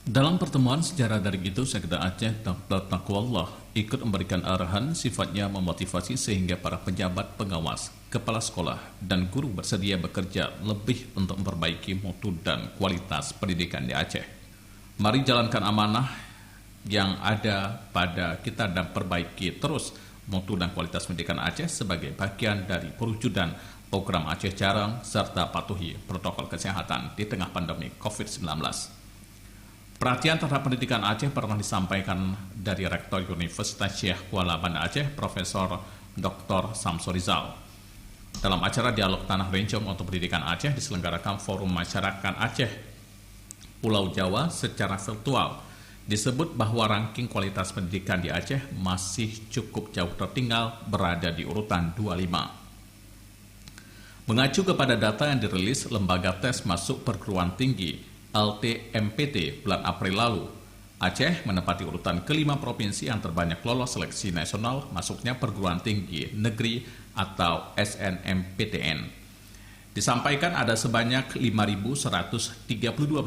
Dalam pertemuan secara daring itu, Sekda Aceh Dr. Taqwallah ikut memberikan arahan sifatnya memotivasi sehingga para pejabat pengawas, kepala sekolah, dan guru bersedia bekerja lebih untuk memperbaiki mutu dan kualitas pendidikan di Aceh. Mari jalankan amanah yang ada pada kita dan perbaiki terus mutu dan kualitas pendidikan Aceh sebagai bagian dari perwujudan program Aceh Jarang serta patuhi protokol kesehatan di tengah pandemi COVID-19. Perhatian terhadap pendidikan Aceh pernah disampaikan dari Rektor Universitas Syekh Kuala Banda Aceh, Profesor Dr. Samsul Rizal. Dalam acara Dialog Tanah Rencong untuk Pendidikan Aceh diselenggarakan Forum Masyarakat Aceh Pulau Jawa secara virtual, disebut bahwa ranking kualitas pendidikan di Aceh masih cukup jauh tertinggal, berada di urutan 25. Mengacu kepada data yang dirilis Lembaga Tes Masuk Perguruan Tinggi LTMPT bulan April lalu, Aceh menempati urutan kelima provinsi yang terbanyak lolos seleksi nasional masuknya perguruan tinggi negeri atau SNMPTN. Disampaikan ada sebanyak 5.132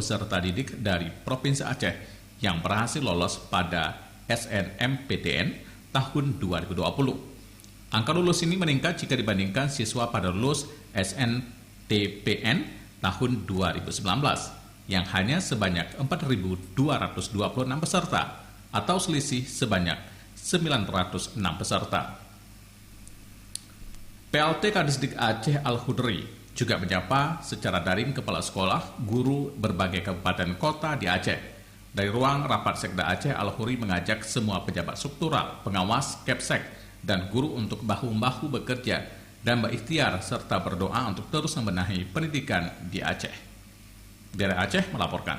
peserta didik dari Provinsi Aceh yang berhasil lolos pada SNMPTN tahun 2020. Angka lulus ini meningkat jika dibandingkan siswa pada lulus SNTPN tahun 2019 yang hanya sebanyak 4.226 peserta atau selisih sebanyak 906 peserta. PLT Kadisdik Aceh Al-Hudri juga menyapa secara daring kepala sekolah, guru berbagai kabupaten kota di Aceh. Dari ruang rapat Sekda Aceh, Al-Hudri mengajak semua pejabat struktural, pengawas, kepsek, dan guru untuk bahu-membahu bekerja dan berikhtiar serta berdoa untuk terus membenahi pendidikan di Aceh. Dari Aceh melaporkan.